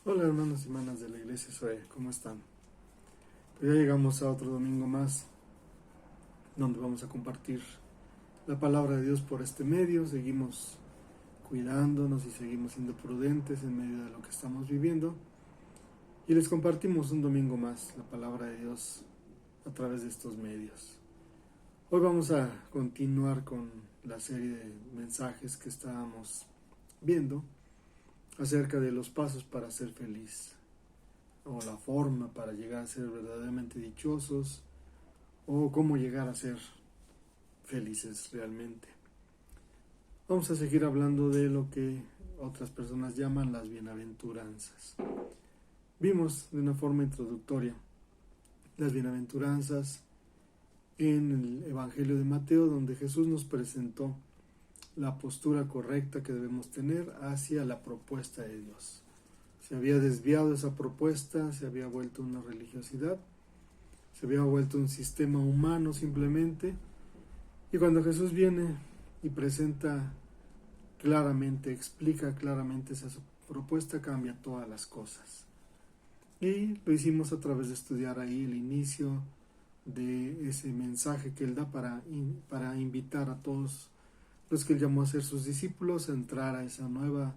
Hola hermanos y hermanas de la iglesia Zoe, ¿cómo están? Pues ya llegamos a otro domingo más donde vamos a compartir la palabra de Dios por este medio. Seguimos cuidándonos y seguimos siendo prudentes en medio de lo que estamos viviendo y les compartimos un domingo más la palabra de Dios a través de estos medios. Hoy vamos a continuar con la serie de mensajes que estábamos viendo acerca de los pasos para ser feliz, o la forma para llegar a ser verdaderamente dichosos, o cómo llegar a ser felices realmente. Vamos a seguir hablando de lo que otras personas llaman las bienaventuranzas. Vimos de una forma introductoria las bienaventuranzas en el Evangelio de Mateo, donde Jesús nos presentó la postura correcta que debemos tener hacia la propuesta de Dios. Se había desviado esa propuesta, se había vuelto una religiosidad, se había vuelto un sistema humano simplemente. Y cuando Jesús viene y presenta claramente, explica claramente esa propuesta, cambia todas las cosas. Y lo hicimos a través de estudiar ahí el inicio de ese mensaje que Él da para invitar a todos los que Él llamó a ser sus discípulos a entrar a esa nueva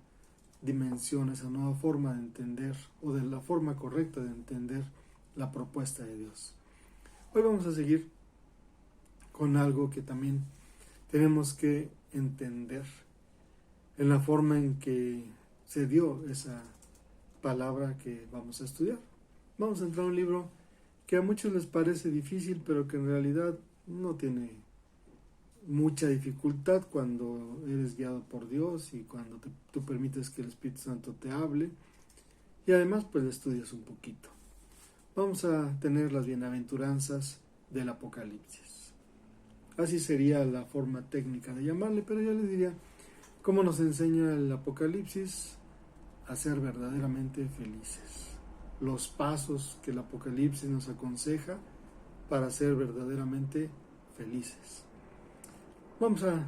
dimensión, esa nueva forma de entender, o de la forma correcta de entender la propuesta de Dios. Hoy vamos a seguir con algo que también tenemos que entender en la forma en que se dio esa palabra que vamos a estudiar. Vamos a entrar a un libro que a muchos les parece difícil, pero que en realidad no tiene mucha dificultad cuando eres guiado por Dios y cuando tú permites que el Espíritu Santo te hable, y además pues estudias un poquito. Vamos a tener las bienaventuranzas del Apocalipsis. Así sería la forma técnica de llamarle, pero yo les diría cómo nos enseña el Apocalipsis a ser verdaderamente felices. Los pasos que el Apocalipsis nos aconseja para ser verdaderamente felices. Vamos a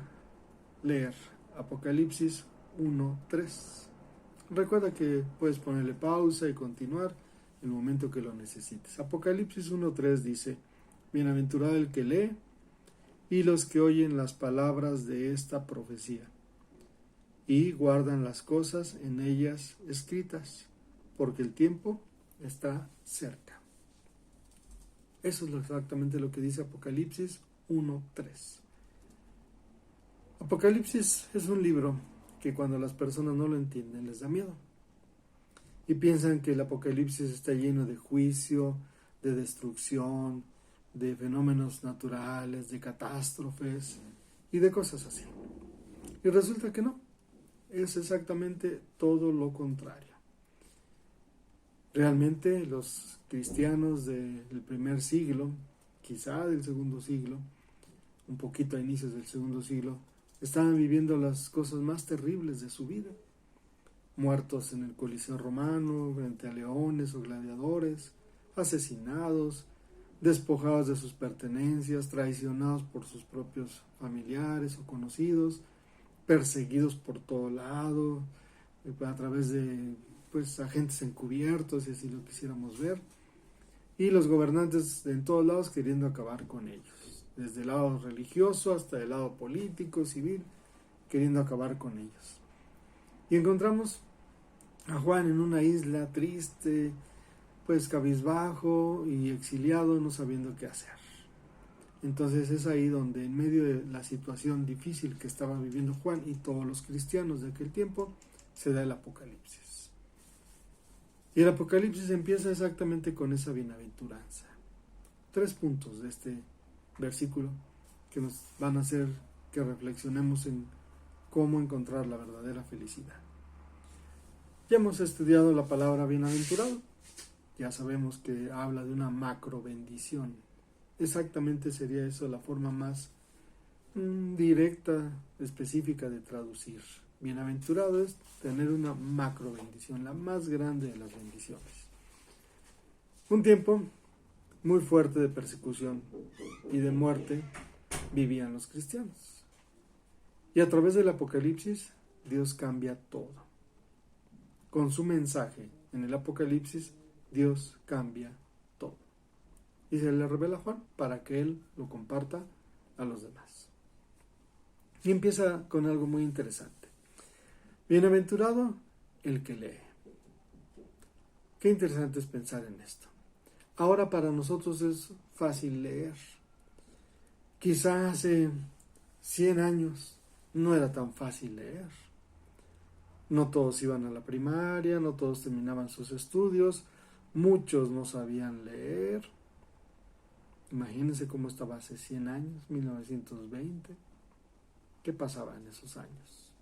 leer Apocalipsis 1:3. Recuerda que puedes ponerle pausa y continuar en el momento que lo necesites. Apocalipsis 1:3 dice: Bienaventurado el que lee y los que oyen las palabras de esta profecía y guardan las cosas en ellas escritas, porque el tiempo está cerca. Eso es exactamente lo que dice Apocalipsis 1:3. Apocalipsis es un libro que cuando las personas no lo entienden les da miedo y piensan que el Apocalipsis está lleno de juicio, de destrucción, de fenómenos naturales, de catástrofes y de cosas así. Y resulta que no, es exactamente todo lo contrario. Realmente los cristianos del primer siglo, quizá del segundo siglo, un poquito a inicios del segundo siglo, estaban viviendo las cosas más terribles de su vida. Muertos en el Coliseo Romano, frente a leones o gladiadores, asesinados, despojados de sus pertenencias, traicionados por sus propios familiares o conocidos, perseguidos por todo lado, a través de agentes encubiertos, si así lo quisiéramos ver, y los gobernantes en todos lados queriendo acabar con ellos, desde el lado religioso hasta el lado político, civil, queriendo acabar con ellos. Y encontramos a Juan en una isla triste, cabizbajo y exiliado, no sabiendo qué hacer. Entonces es ahí donde, en medio de la situación difícil que estaban viviendo Juan y todos los cristianos de aquel tiempo, se da el Apocalipsis. Y el Apocalipsis empieza exactamente con esa bienaventuranza. 3 puntos de este versículo que nos van a hacer que reflexionemos en cómo encontrar la verdadera felicidad. Ya hemos estudiado la palabra bienaventurado. Ya sabemos que habla de una macro bendición. Exactamente sería eso la forma más directa, específica de traducir. Bienaventurado es tener una macro bendición, la más grande de las bendiciones. Un tiempo muy fuerte de persecución y de muerte vivían los cristianos. Y a través del Apocalipsis, Dios cambia todo. Con su mensaje en el Apocalipsis, Dios cambia todo. Y se le revela a Juan para que él lo comparta a los demás. Y empieza con algo muy interesante. Bienaventurado el que lee. Qué interesante es pensar en esto. Ahora para nosotros es fácil leer. Quizá hace 100 años no era tan fácil leer. No todos iban a la primaria, no todos terminaban sus estudios, muchos no sabían leer. Imagínense cómo estaba hace 100 años, 1920. ¿Qué pasaba en esos años?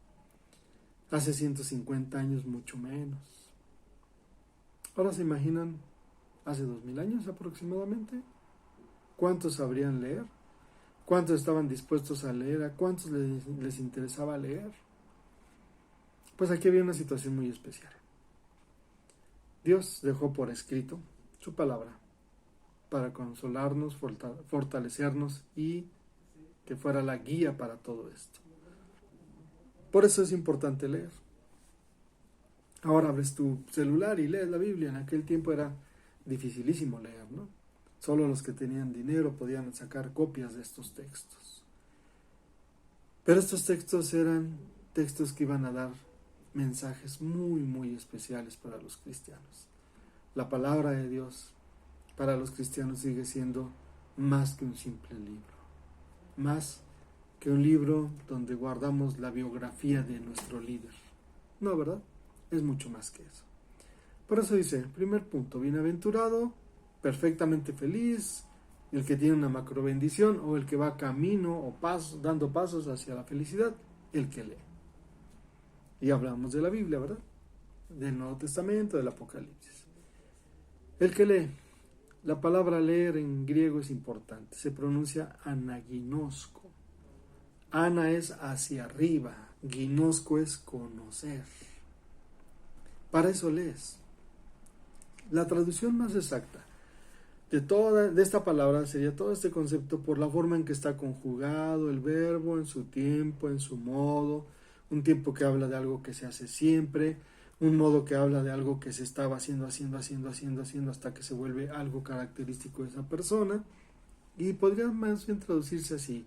Hace 150 años mucho menos. Ahora se imaginan, hace 2000 años aproximadamente, ¿cuántos sabrían leer? ¿Cuántos estaban dispuestos a leer? ¿A cuántos les interesaba leer? Pues aquí había una situación muy especial. Dios dejó por escrito su palabra para consolarnos, fortalecernos y que fuera la guía para todo esto. Por eso es importante leer. Ahora abres tu celular y lees la Biblia. En aquel tiempo era dificilísimo leer, ¿no? Solo los que tenían dinero podían sacar copias de estos textos. Pero estos textos eran textos que iban a dar mensajes muy, muy especiales para los cristianos. La palabra de Dios para los cristianos sigue siendo más que un simple libro. Más que un libro donde guardamos la biografía de nuestro líder. No, ¿verdad? Es mucho más que eso. Por eso dice, primer punto, bienaventurado, perfectamente feliz, el que tiene una macro bendición o el que va camino o dando pasos hacia la felicidad, el que lee. Y hablamos de la Biblia, ¿verdad? Del Nuevo Testamento, del Apocalipsis. El que lee. La palabra leer en griego es importante. Se pronuncia anaginosko. Ana es hacia arriba. Ginosko es conocer. Para eso lees. La traducción más exacta de esta palabra sería todo este concepto por la forma en que está conjugado el verbo, en su tiempo, en su modo, un tiempo que habla de algo que se hace siempre, un modo que habla de algo que se estaba haciendo hasta que se vuelve algo característico de esa persona, y podría más bien traducirse así: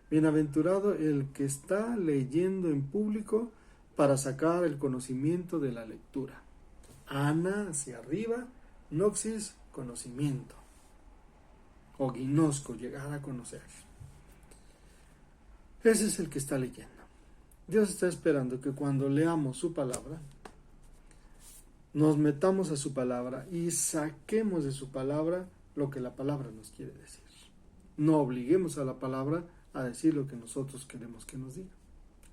bienaventurado el que está leyendo en público para sacar el conocimiento de la lectura. Ana hacia arriba, noxis, conocimiento, o ginosco, llegar a conocer. Ese es el que está leyendo. Dios está esperando que cuando leamos su palabra, nos metamos a su palabra y saquemos de su palabra lo que la palabra nos quiere decir. No obliguemos a la palabra a decir lo que nosotros queremos que nos diga,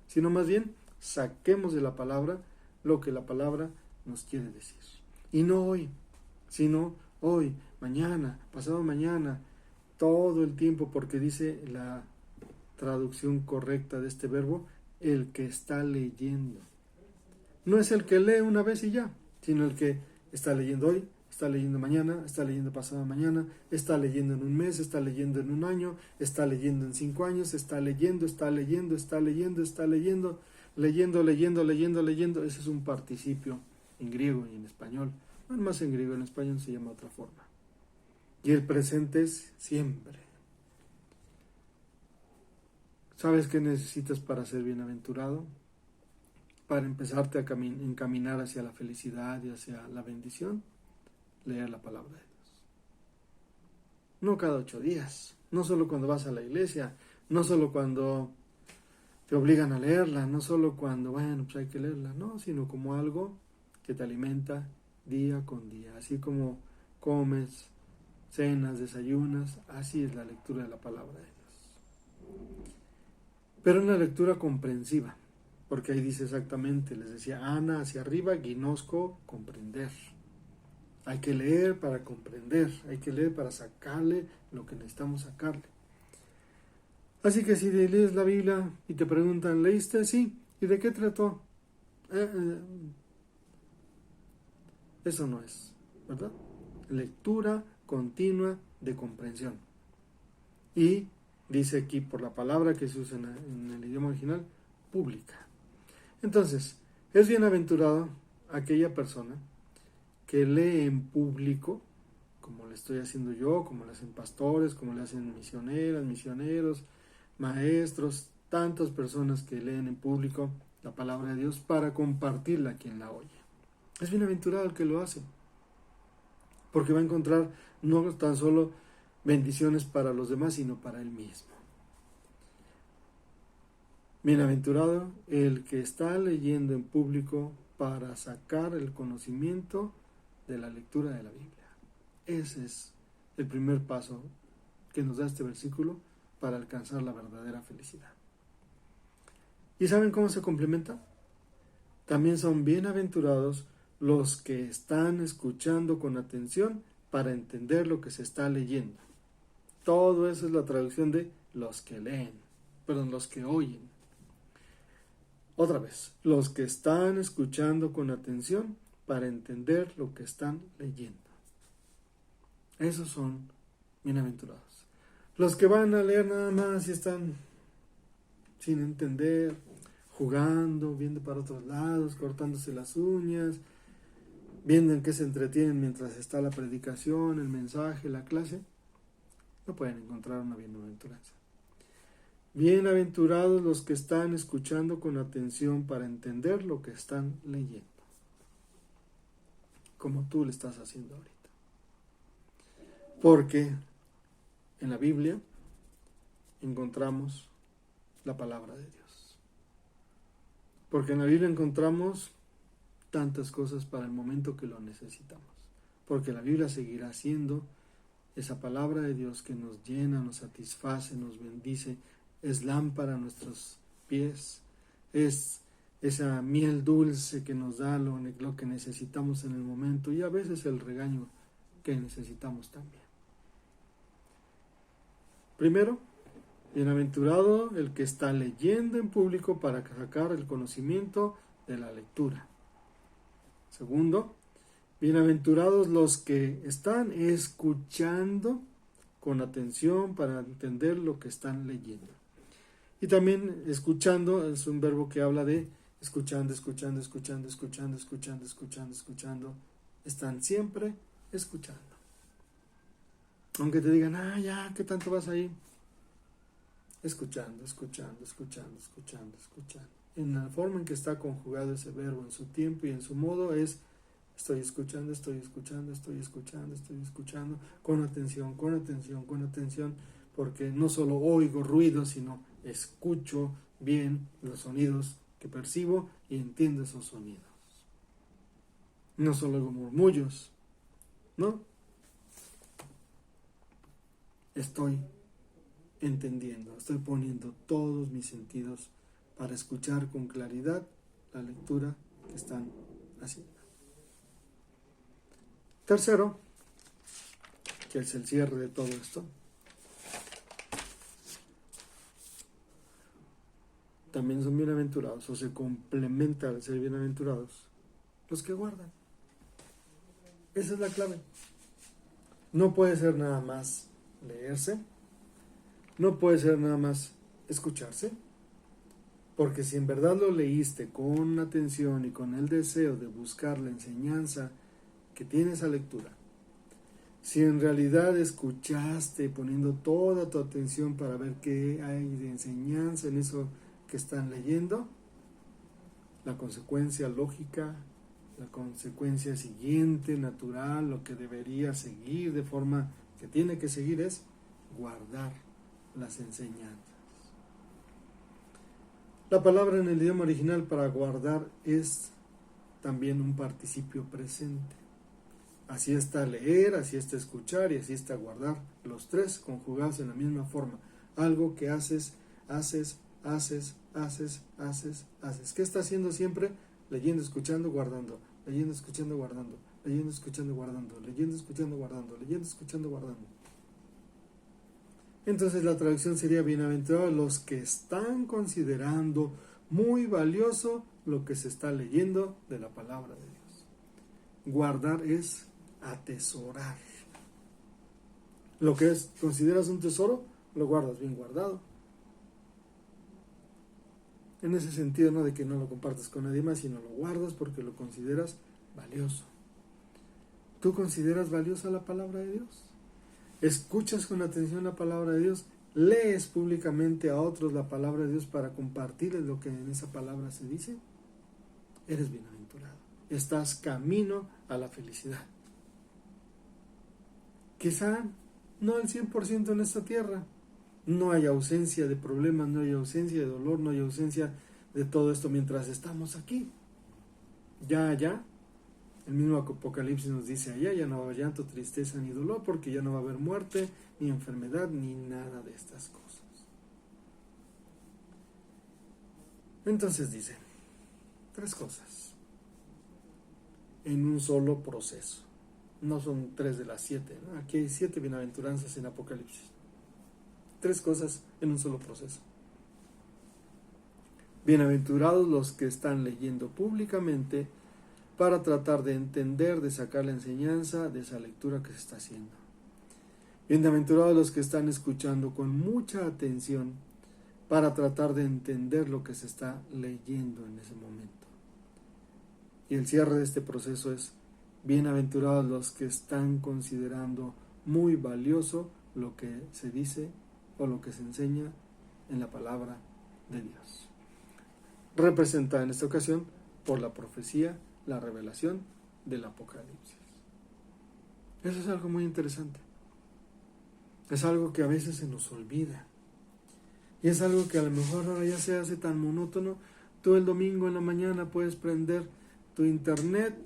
sino más bien saquemos de la palabra lo que la palabra nos quiere decir. Y no hoy, sino hoy, mañana, pasado mañana, todo el tiempo, porque dice la traducción correcta de este verbo, el que está leyendo. No es el que lee una vez y ya, sino el que está leyendo hoy, está leyendo mañana, está leyendo pasado mañana, está leyendo en un mes, está leyendo en un año, está leyendo en 5 años, está leyendo. Ese es un participio en griego y en español. No más en griego, en español se llama de otra forma. Y el presente es siempre. ¿Sabes qué necesitas para ser bienaventurado? Para empezarte a encaminar hacia la felicidad y hacia la bendición, leer la palabra de Dios. No cada 8 días, no solo cuando vas a la iglesia, no solo cuando te obligan a leerla, no solo cuando, bueno, pues hay que leerla, no, sino como algo que te alimenta día con día. Así como comes, cenas, desayunas, así es la lectura de la palabra de Dios. Pero una lectura comprensiva, porque ahí dice exactamente, les decía, Ana hacia arriba, ginosco, comprender. Hay que leer para comprender, hay que leer para sacarle lo que necesitamos sacarle. Así que si lees la Biblia y te preguntan, ¿leíste? Sí. ¿Y de qué trató? Eso no es, ¿verdad? Lectura continua de comprensión. Y dice aquí, por la palabra que se usa en el idioma original, pública. Entonces, es bienaventurado aquella persona que lee en público, como le estoy haciendo yo, como le hacen pastores, como le hacen misioneras, misioneros, maestros, tantas personas que leen en público la palabra de Dios para compartirla a quien la oye. Es bienaventurado el que lo hace, porque va a encontrar no tan solo bendiciones para los demás, sino para él mismo. Bienaventurado el que está leyendo en público para sacar el conocimiento de la lectura de la Biblia. Ese es el primer paso que nos da este versículo para alcanzar la verdadera felicidad. ¿Y saben cómo se complementa? También son bienaventurados los que están escuchando con atención para entender lo que se está leyendo. Todo eso es la traducción de los que leen, los que oyen. Otra vez, los que están escuchando con atención para entender lo que están leyendo. Esos son bienaventurados. Los que van a leer nada más y están sin entender, jugando, viendo para otros lados, cortándose las uñas, viendo en qué se entretienen mientras está la predicación, el mensaje, la clase, no pueden encontrar una bienaventuranza. Bienaventurados los que están escuchando con atención para entender lo que están leyendo, como tú le estás haciendo ahorita. Porque en la Biblia encontramos la palabra de Dios. Porque en la Biblia encontramos tantas cosas para el momento que lo necesitamos. Porque la Biblia seguirá siendo esa palabra de Dios que nos llena, nos satisface, nos bendice, es lámpara a nuestros pies, es esa miel dulce que nos da lo que necesitamos en el momento y a veces el regaño que necesitamos también. Primero, bienaventurado el que está leyendo en público para sacar el conocimiento de la lectura. Segundo, bienaventurados los que están escuchando con atención para entender lo que están leyendo. Y también escuchando es un verbo que habla de escuchando. Están siempre escuchando. Aunque te digan, ya, ¿qué tanto vas ahí? Escuchando. En la forma en que está conjugado ese verbo, en su tiempo y en su modo, es estoy escuchando, con atención, porque no solo oigo ruidos, sino escucho bien los sonidos que percibo y entiendo esos sonidos. No solo oigo murmullos, ¿no? Estoy entendiendo, estoy poniendo todos mis sentidos para escuchar con claridad la lectura que están haciendo. Tercero, que es el cierre de todo esto, también son bienaventurados, o se complementa al ser bienaventurados, los que guardan. Esa es la clave. No puede ser nada más leerse, no puede ser nada más escucharse, porque si en verdad lo leíste con atención y con el deseo de buscar la enseñanza que tiene esa lectura, si en realidad escuchaste poniendo toda tu atención para ver qué hay de enseñanza en eso que están leyendo, la consecuencia lógica, la consecuencia siguiente, natural, lo que debería seguir de forma que tiene que seguir es guardar las enseñanzas. La palabra en el idioma original para guardar es también un participio presente. Así está leer, así está escuchar y así está guardar. Los tres conjugados en la misma forma. Algo que haces. ¿Qué está haciendo siempre? Leyendo, escuchando, guardando. Leyendo, escuchando, guardando. Leyendo, escuchando, guardando. Leyendo, escuchando, guardando. Leyendo, escuchando, guardando. Entonces la traducción sería: bienaventurados los que están considerando muy valioso lo que se está leyendo de la palabra de Dios. Guardar es atesorar. Lo que consideras un tesoro, lo guardas bien guardado. En ese sentido, no de que no lo compartas con nadie más, sino lo guardas porque lo consideras valioso. ¿Tú consideras valiosa la palabra de Dios? ¿Escuchas con atención la palabra de Dios? ¿Lees públicamente a otros la palabra de Dios para compartirles lo que en esa palabra se dice? Eres bienaventurado. Estás camino a la felicidad. Quizá no al 100% en esta tierra. No hay ausencia de problemas, no hay ausencia de dolor, no hay ausencia de todo esto mientras estamos aquí. Ya allá, el mismo Apocalipsis nos dice allá, ya no va a haber llanto, tristeza ni dolor, porque ya no va a haber muerte, ni enfermedad, ni nada de estas cosas. Entonces dice, 3 cosas en un solo proceso. No son 3 de las 7, ¿no? Aquí hay 7 bienaventuranzas en Apocalipsis. 3 cosas en un solo proceso. Bienaventurados los que están leyendo públicamente para tratar de entender, de sacar la enseñanza de esa lectura que se está haciendo. Bienaventurados los que están escuchando con mucha atención para tratar de entender lo que se está leyendo en ese momento. Y el cierre de este proceso es: bienaventurados los que están considerando muy valioso lo que se dice o lo que se enseña en la palabra de Dios. Representada en esta ocasión por la profecía, la revelación del Apocalipsis. Eso es algo muy interesante. Es algo que a veces se nos olvida. Y es algo que a lo mejor ahora ya se hace tan monótono. Tú el domingo en la mañana puedes prender tu internet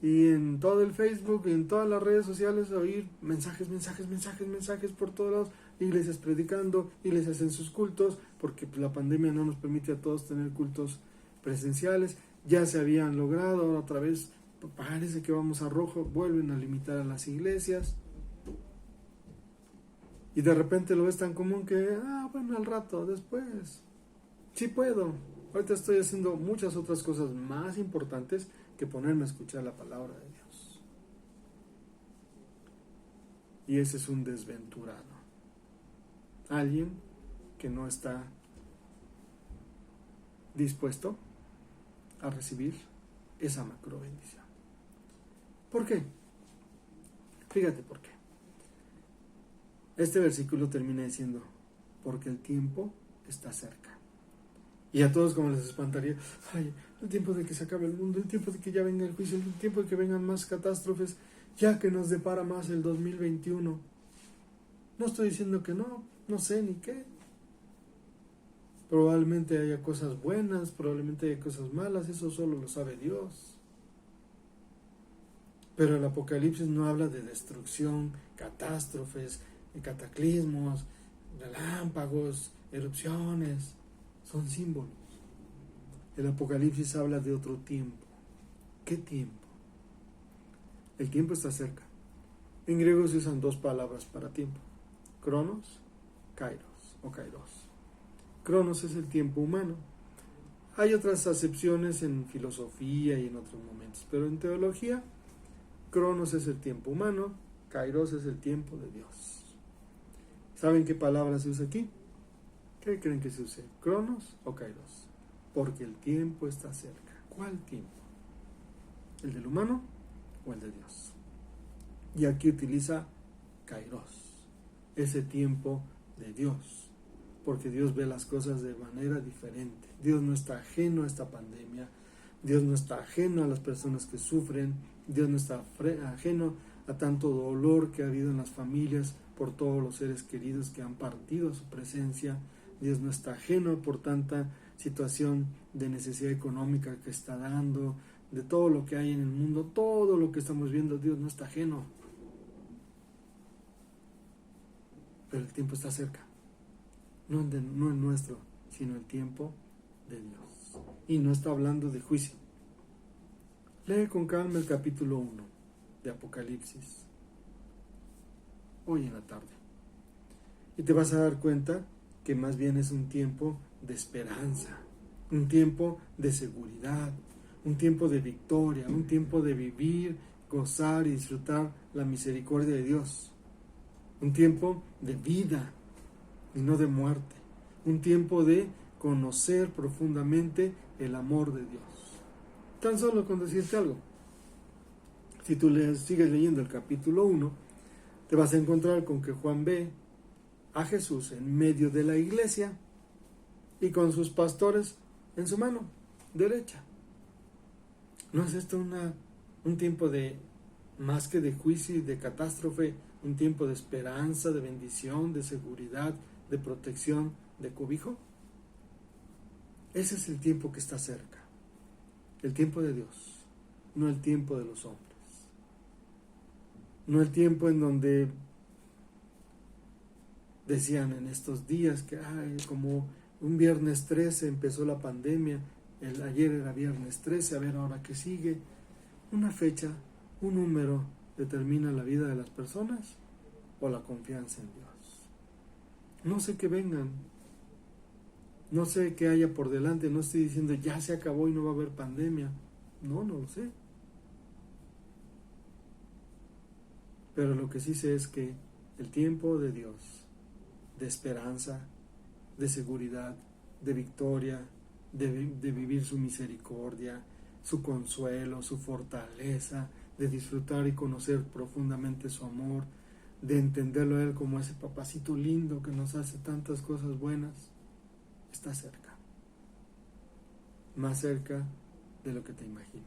y en todo el Facebook y en todas las redes sociales oír mensajes por todos lados. Iglesias predicando, iglesias en sus cultos, porque la pandemia no nos permite a todos tener cultos presenciales. Ya se habían logrado, ahora otra vez parece que vamos a rojo, vuelven a limitar a las iglesias. Y de repente lo ves tan común que, bueno, al rato, después, sí puedo. Ahorita estoy haciendo muchas otras cosas más importantes que ponerme a escuchar la palabra de Dios. Y ese es un desventurado. Alguien que no está dispuesto a recibir esa macro bendición. ¿Por qué? Fíjate por qué. Este versículo termina diciendo, porque el tiempo está cerca. Y a todos como les espantaría, el tiempo de que se acabe el mundo, el tiempo de que ya venga el juicio, el tiempo de que vengan más catástrofes, ya que nos depara más el 2021. No estoy diciendo que no sé ni qué. Probablemente haya cosas buenas, probablemente haya cosas malas, eso solo lo sabe Dios. Pero el Apocalipsis no habla de destrucción, catástrofes, cataclismos, relámpagos, erupciones. Son símbolos. El Apocalipsis habla de otro tiempo. ¿Qué tiempo? El tiempo está cerca. En griego se usan 2 palabras para tiempo: cronos, kairos o kairos. Cronos es el tiempo humano. Hay otras acepciones en filosofía y en otros momentos, pero en teología, cronos es el tiempo humano, kairos es el tiempo de Dios. ¿Saben qué palabra se usa aquí? ¿Qué creen que se use? ¿Cronos o kairos? Porque el tiempo está cerca. ¿Cuál tiempo? ¿El del humano o el de Dios? Y aquí utiliza kairos, ese tiempo de Dios, porque Dios ve las cosas de manera diferente. Dios no está ajeno a esta pandemia, Dios no está ajeno a las personas que sufren, Dios no está ajeno a tanto dolor que ha habido en las familias por todos los seres queridos que han partido a su presencia. Dios no está ajeno por tanta situación de necesidad económica que está dando, de todo lo que hay en el mundo, todo lo que estamos viendo. Dios no está ajeno. Pero el tiempo está cerca. No el nuestro, sino el tiempo de Dios. Y no está hablando de juicio. Lee con calma el capítulo 1 de Apocalipsis hoy en la tarde. Y te vas a dar cuenta que más bien es un tiempo de esperanza, un tiempo de seguridad, un tiempo de victoria, un tiempo de vivir, gozar y disfrutar la misericordia de Dios. Un tiempo de vida y no de muerte. Un tiempo de conocer profundamente el amor de Dios. Tan solo con decirte algo. Si tú sigues leyendo el capítulo 1, te vas a encontrar con que Juan ve a Jesús en medio de la iglesia y con sus pastores en su mano derecha. ¿No es esto un tiempo de más que de juicio y de catástrofe, un tiempo de esperanza, de bendición, de seguridad, de protección, de cobijo? Ese es el tiempo que está cerca, el tiempo de Dios, no el tiempo de los hombres, no el tiempo en donde decían en estos días que como un viernes 13 empezó la pandemia, ayer era viernes 13, a ver ahora qué sigue. Una fecha, un número determina la vida de las personas o la confianza en Dios. No sé qué vengan, no sé qué haya por delante, no estoy diciendo ya se acabó y no va a haber pandemia. No lo sé. Pero lo que sí sé es que el tiempo de Dios, de esperanza, de seguridad, de victoria, de vivir su misericordia, su consuelo, su fortaleza, de disfrutar y conocer profundamente su amor, de entenderlo a Él como ese papacito lindo que nos hace tantas cosas buenas, está cerca, más cerca de lo que te imaginas.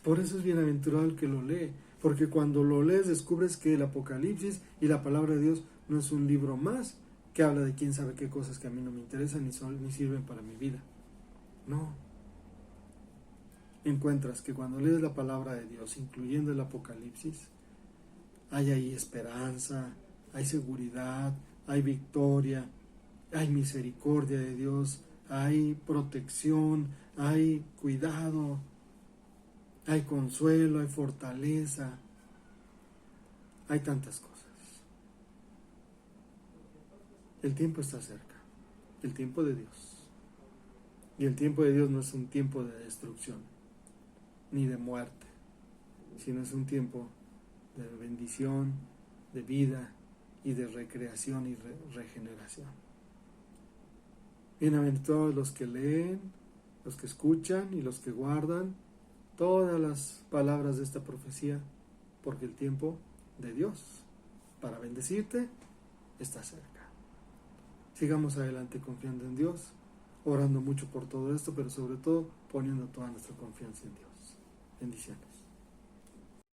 Por eso es bienaventurado el que lo lee, porque cuando lo lees descubres que el Apocalipsis y la palabra de Dios no es un libro más que habla de quién sabe qué cosas que a mí no me interesan ni sirven para mi vida. No. Encuentras que cuando lees la palabra de Dios, incluyendo el Apocalipsis, hay ahí esperanza, hay seguridad, hay victoria, hay misericordia de Dios, hay protección, hay cuidado, hay consuelo, hay fortaleza, hay tantas cosas. El tiempo está cerca, el tiempo de Dios. Y el tiempo de Dios no es un tiempo de destrucción, ni de muerte, sino es un tiempo de bendición, de vida y de recreación y regeneración. Bienaventurados los que leen, los que escuchan y los que guardan todas las palabras de esta profecía, porque el tiempo de Dios para bendecirte está cerca. Sigamos adelante confiando en Dios, orando mucho por todo esto, pero sobre todo poniendo toda nuestra confianza en Dios. Bendiciones.